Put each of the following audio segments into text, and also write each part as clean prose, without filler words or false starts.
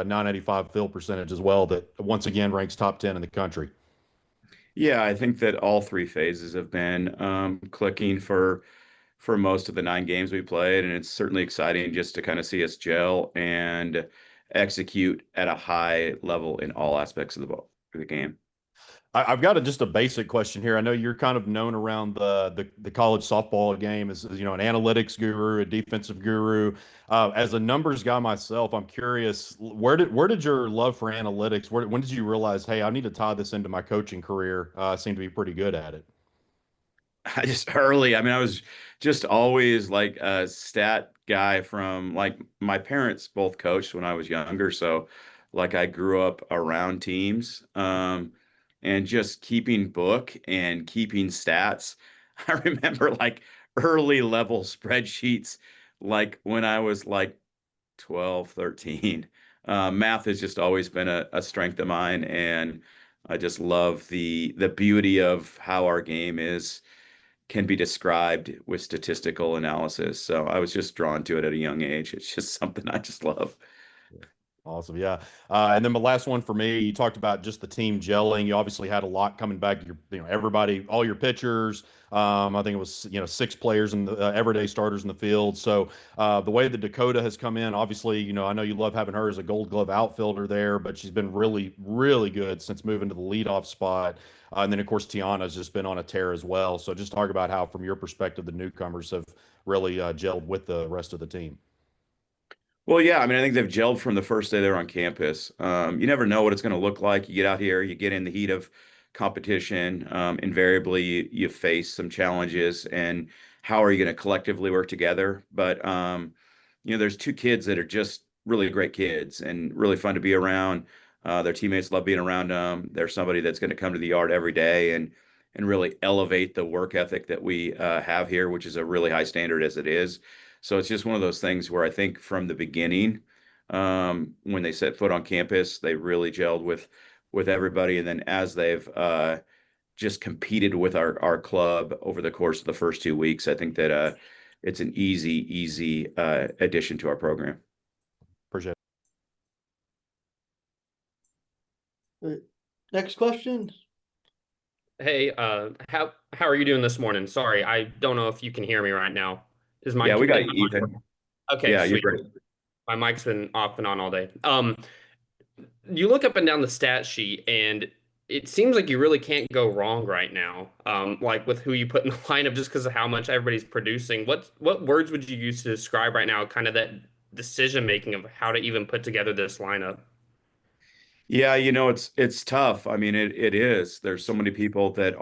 985 field percentage as well, that once again ranks top 10 in the country. Yeah, I think that all three phases have been clicking for most of the 9 games we played, and it's certainly exciting just to kind of see us gel and execute at a high level in all aspects of the game. I've got just a basic question here. I know you're kind of known around the college softball game as an analytics guru, a defensive guru. As a numbers guy myself, I'm curious, where did your love for analytics? When did you realize, hey, I need to tie this into my coaching career? I seem to be pretty good at it. I just early, I mean, I was just always like a stat guy from like my parents both coached when I was younger. So like I grew up around teams, and just keeping book and keeping stats. I remember like early level spreadsheets, like when I was like 12, 13. Math has just always been a strength of mine. And I just love the beauty of how our game is can be described with statistical analysis. So I was just drawn to it at a young age. It's just something I just love. Awesome. Yeah. And then my last one for me, you talked about just the team gelling. You obviously had a lot coming back. Everybody, all your pitchers. I think it was, six players and the everyday starters in the field. So the way that Dakota has come in, obviously, I know you love having her as a Gold Glove outfielder there, but she's been really, really good since moving to the leadoff spot. And then, of course, Tiana's just been on a tear as well. So just talk about how, from your perspective, the newcomers have really gelled with the rest of the team. Well, yeah, I mean, I think they've gelled from the first day they're on campus. You never know what it's going to look like. You get out here, you get in the heat of competition. Invariably, you face some challenges, and how are you going to collectively work together? But there's two kids that are just really great kids and really fun to be around. Their teammates love being around them. They're somebody that's going to come to the yard every day and really elevate the work ethic that we have here, which is a really high standard as it is. So it's just one of those things where I think from the beginning, when they set foot on campus, they really gelled with everybody, and then as they've just competed with our club over the course of the first 2 weeks, I think that it's an easy addition to our program. Appreciate it. Right. Next question. Hey, how are you doing this morning? Sorry, I don't know if you can hear me right now. Yeah, we got Is you, my mic Ethan. working? Okay, Yeah, you're sweet. great. My mic's been off and on all day. You look up and down the stat sheet, and it seems like you really can't go wrong right now. Like with who you put in the lineup, just because of how much everybody's producing. What words would you use to describe right now, kind of that decision making of how to even put together this lineup? Yeah, it's tough. I mean, it is. There's so many people that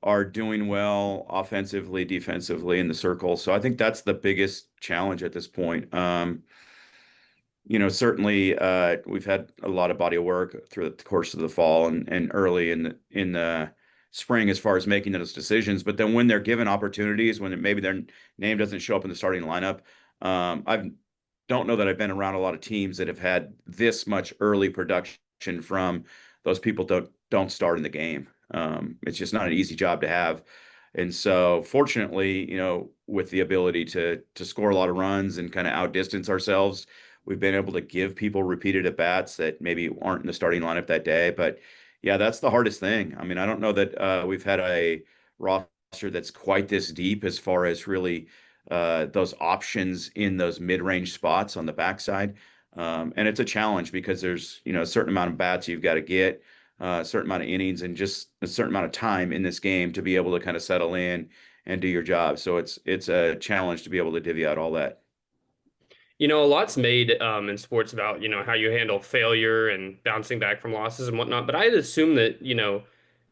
are doing well offensively, defensively in the circle. So I think that's the biggest challenge at this point. Certainly we've had a lot of body of work through the course of the fall and early in the spring as far as making those decisions. But then when they're given opportunities, when maybe their name doesn't show up in the starting lineup, I don't know that I've been around a lot of teams that have had this much early production from those people don't start in the game. It's just not an easy job to have. And so fortunately, with the ability to score a lot of runs and kind of outdistance ourselves, we've been able to give people repeated at bats that maybe aren't in the starting lineup that day. But yeah, that's the hardest thing. I mean, I don't know that we've had a roster that's quite this deep as far as really those options in those mid-range spots on the backside. And it's a challenge because there's, a certain amount of bats you've got to get, a certain amount of innings, and just a certain amount of time in this game to be able to kind of settle in and do your job. So it's a challenge to be able to divvy out all that. A lot's made in sports about, how you handle failure and bouncing back from losses and whatnot. But I'd assume that,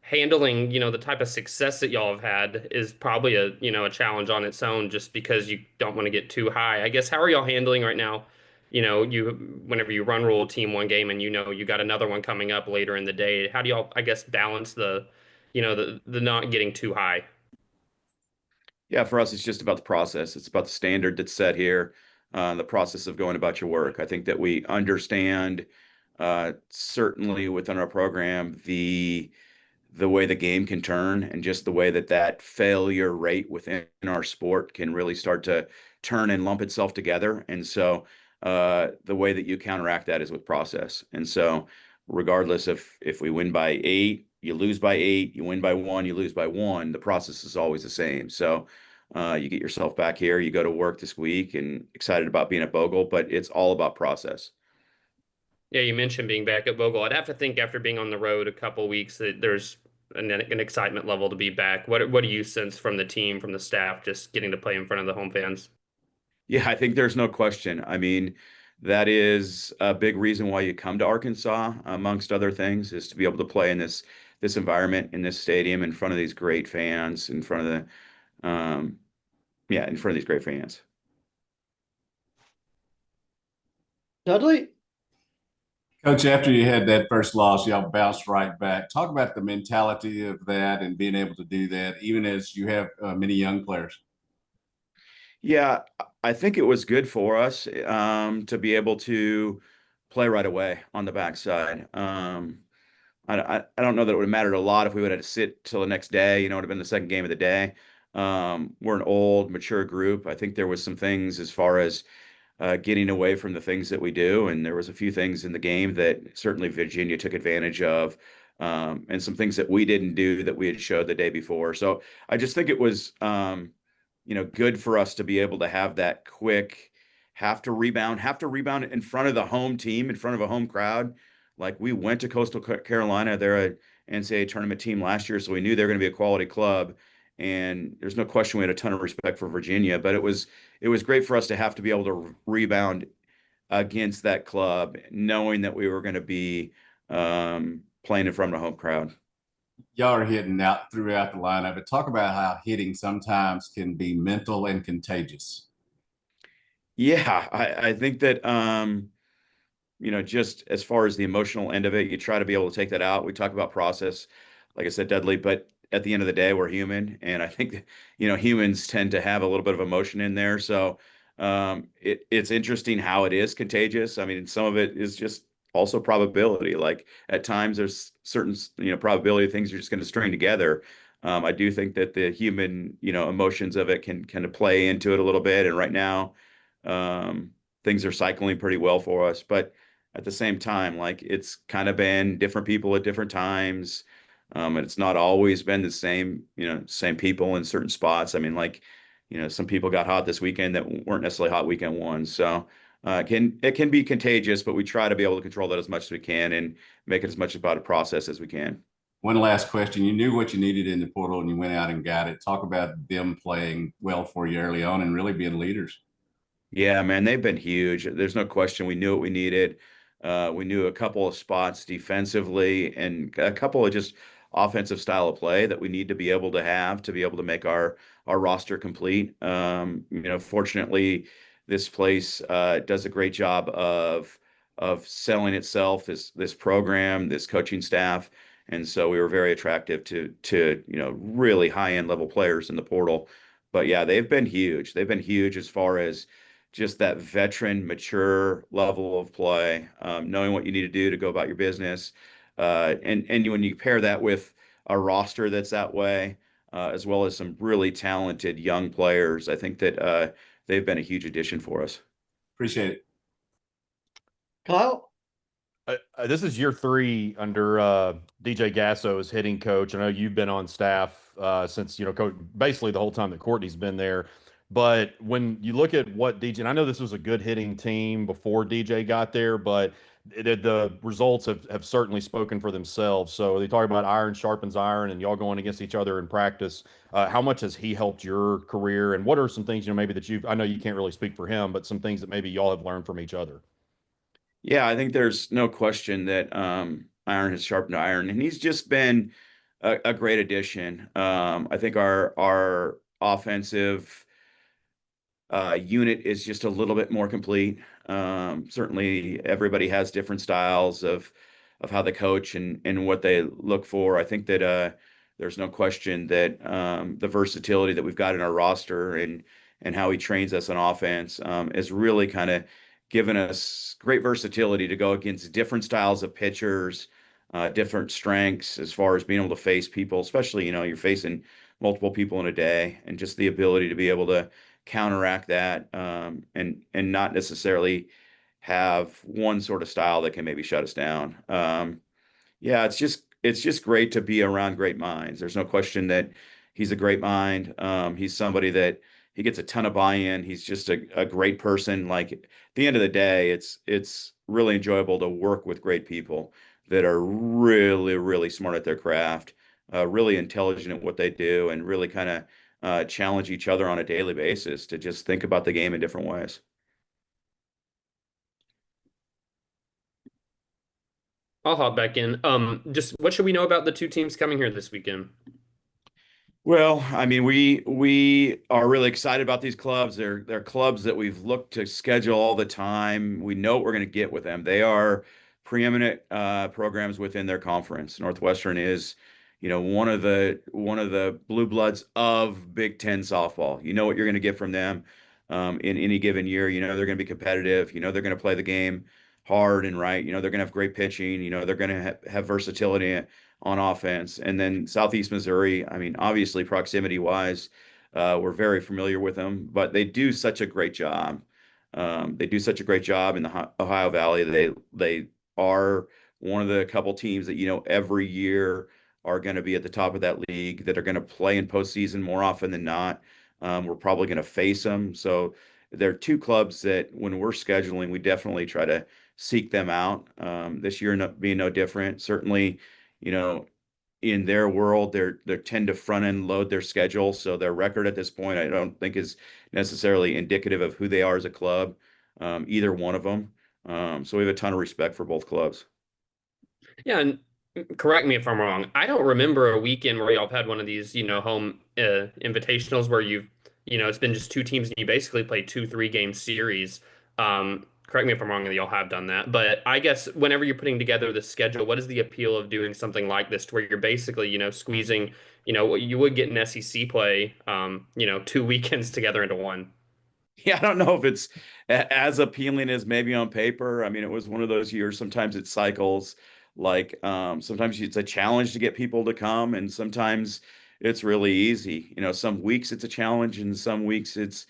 handling, the type of success that y'all have had is probably a challenge on its own just because you don't want to get too high. I guess how are y'all handling right now? Whenever you run rule team one game and you got another one coming up later in the day, how do y'all, I guess, balance the not getting too high? Yeah, for us, it's just about the process. It's about the standard that's set here, the process of going about your work. I think that we understand, certainly within our program, the way the game can turn and just the way that failure rate within our sport can really start to turn and lump itself together. And so the way that you counteract that is with process. And so regardless if we win by 8, you lose by 8, you win by 1, you lose by 1, the process is always the same. So you get yourself back here, you go to work this week and excited about being at Bogle, but it's all about process. Yeah, you mentioned being back at Bogle. I'd have to think after being on the road a couple weeks that there's an excitement level to be back. What do you sense from the team, from the staff, just getting to play in front of the home fans? Yeah, I think there's no question. I mean, that is a big reason why you come to Arkansas, amongst other things, is to be able to play in this environment, in this stadium, in front of these great fans, in front of in front of these great fans. Dudley? Coach, after you had that first loss, y'all bounced right back. Talk about the mentality of that and being able to do that, even as you have many young players. Yeah, I think it was good for us to be able to play right away on the backside. I don't know that it would have mattered a lot if we would have had to sit till the next day. You know, it would have been the second game of the day. We're an old, mature group. I think there was some things as far as getting away from the things that we do, and there was a few things in the game that certainly Virginia took advantage of, and some things that we didn't do that we had showed the day before. So I just think it was, good for us to be able to have that quick, have to rebound in front of the home team, in front of a home crowd. Like we went to Coastal Carolina, they're a NCAA tournament team last year, so we knew they're going to be a quality club. And there's no question we had a ton of respect for Virginia, but it was great for us to have to be able to rebound against that club, knowing that we were going to be playing in front of a home crowd. Y'all are hitting out throughout the lineup, but talk about how hitting sometimes can be mental and contagious. Yeah, I think that just as far as the emotional end of it, you try to be able to take that out. We talk about process, like I said, Dudley, but at the end of the day, we're human. And I think that, humans tend to have a little bit of emotion in there. So it's interesting how it is contagious. I mean, some of it is just also probability. Like at times there's certain, probability of things are just going to string together. I do think that the human, emotions of it can kind of play into it a little bit. And right now, things are cycling pretty well for us. But at the same time, like it's kind of been different people at different times. And it's not always been the same, same people in certain spots. I mean, like, some people got hot this weekend that weren't necessarily hot weekend ones. So it can be contagious, but we try to be able to control that as much as we can and make it as much about a process as we can. One last question. You knew what you needed in the portal and you went out and got it. Talk about them playing well for you early on and really being leaders. Yeah, man, they've been huge. There's no question. We knew what we needed. We knew a couple of spots defensively and a couple of just offensive style of play that we need to be able to have to be able to make our roster complete. Fortunately, this place does a great job of selling itself, this program, this coaching staff, and so we were very attractive to really high end level players in the portal. But yeah, they've been huge. They've been huge as far as just that veteran, mature level of play, knowing what you need to do to go about your business. And when you pair that with a roster that's that way, as well as some really talented young players, I think that they've been a huge addition for us. Appreciate it. Kyle? This is year 3 under DJ Gasso as hitting coach. I know you've been on staff since, basically the whole time that Courtney's been there. But when you look at what DJ, and I know this was a good hitting team before DJ got there, but the results have certainly spoken for themselves. So they talk about iron sharpens iron and y'all going against each other in practice. How much has he helped your career? And what are some things, maybe that I know you can't really speak for him, but some things that maybe y'all have learned from each other? Yeah, I think there's no question that iron has sharpened iron, and he's just been a great addition. I think our offensive unit is just a little bit more complete. Certainly, everybody has different styles of how they coach and what they look for. I think that there's no question that the versatility that we've got in our roster and how he trains us on offense is really kind of given us great versatility to go against different styles of pitchers, different strengths as far as being able to face people, especially, you're facing multiple people in a day, and just the ability to be able to counteract that and not necessarily have one sort of style that can maybe shut us down. Yeah, it's just great to be around great minds. There's no question that he's a great mind. He's somebody that he gets a ton of buy-in. He's just a great person. Like at the end of the day, it's really enjoyable to work with great people that are really, really smart at their craft, really intelligent at what they do, and really kind of challenge each other on a daily basis to just think about the game in different ways. I'll hop back in. Just what should we know about the two teams coming here this weekend? Well, I mean, we are really excited about these clubs. They're clubs that we've looked to schedule all the time. We know what we're going to get with them. They are preeminent programs within their conference. Northwestern is, one of the blue bloods of Big Ten softball. You know what you're going to get from them in any given year. You know they're going to be competitive. You know they're going to play the game hard and right. You know they're going to have great pitching. You know they're going to have versatility on offense. And then Southeast Missouri, I mean, obviously proximity wise, we're very familiar with them, but they do such a great job. They do such a great job in the Ohio Valley. They are one of the couple teams that every year are going to be at the top of that league, that are going to play in postseason more often than not. We're probably going to face them. So there are two clubs that when we're scheduling, we definitely try to seek them out. This year being no different. Certainly, you know, in their world, they tend to front end load their schedule. So their record at this point, I don't think is necessarily indicative of who they are as a club, either one of them. So we have a ton of respect for both clubs. Yeah, and correct me if I'm wrong. I don't remember a weekend where y'all have had one of these, home invitationals where it's been just two teams and you basically play two, 3 game series. Correct me if I'm wrong, and y'all have done that. But I guess whenever you're putting together the schedule, what is the appeal of doing something like this to where you're basically, squeezing, what you would get in SEC play, 2 weekends together into one? Yeah, I don't know if it's as appealing as maybe on paper. I mean, it was one of those years. Sometimes it cycles. Like sometimes it's a challenge to get people to come, and sometimes it's really easy. Some weeks it's a challenge, and some weeks it's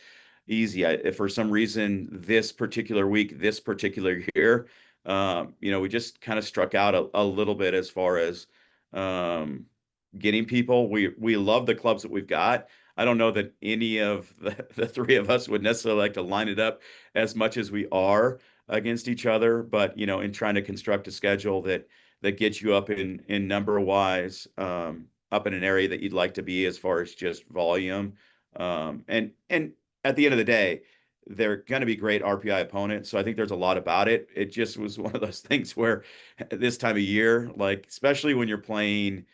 easy. If for some reason this particular week, this particular year, we just kind of struck out a little bit as far as um, getting people. We love the clubs that we've got. I don't know that any of the three of us would necessarily like to line it up as much as we are against each other, but in trying to construct a schedule that gets you up in number wise, up in an area that you'd like to be as far as just volume. And at the end of the day, they're going to be great RPI opponents. So I think there's a lot about it. It just was one of those things where this time of year, like especially when you're playing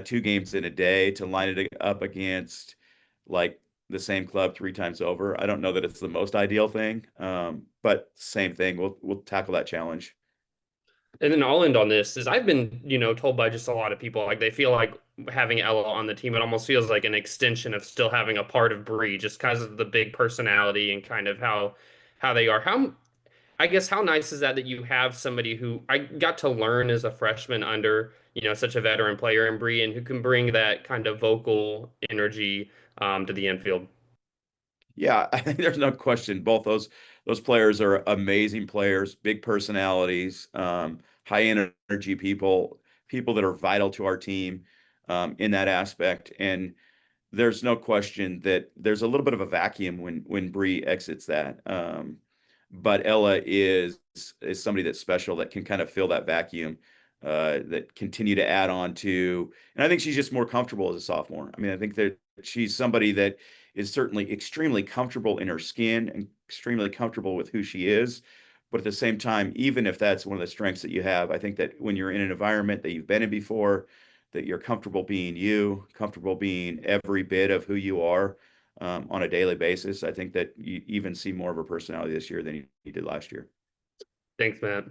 2 games in a day, to line it up against like the same club 3 times over. I don't know that it's the most ideal thing, but same thing. We'll tackle that challenge. And then I'll end on this is I've been, told by just a lot of people like they feel like having Ella on the team, it almost feels like an extension of still having a part of Bree just because of the big personality and kind of how they are. I guess how nice is that you have somebody who I got to learn as a freshman under, such a veteran player in Bree and who can bring that kind of vocal energy to the infield. Yeah, I think there's no question. Both those players are amazing players, big personalities, high energy people that are vital to our team in that aspect. And there's no question that there's a little bit of a vacuum when Bree exits that. But Ella is somebody that's special that can kind of fill that vacuum, that continue to add on to. And I think she's just more comfortable as a sophomore. I mean, I think that she's somebody that is certainly extremely comfortable in her skin and extremely comfortable with who she is. But at the same time, even if that's one of the strengths that you have, I think that when you're in an environment that you've been in before, that you're comfortable being you, comfortable being every bit of who you are on a daily basis. I think that you even see more of her personality this year than you did last year. Thanks, Matt.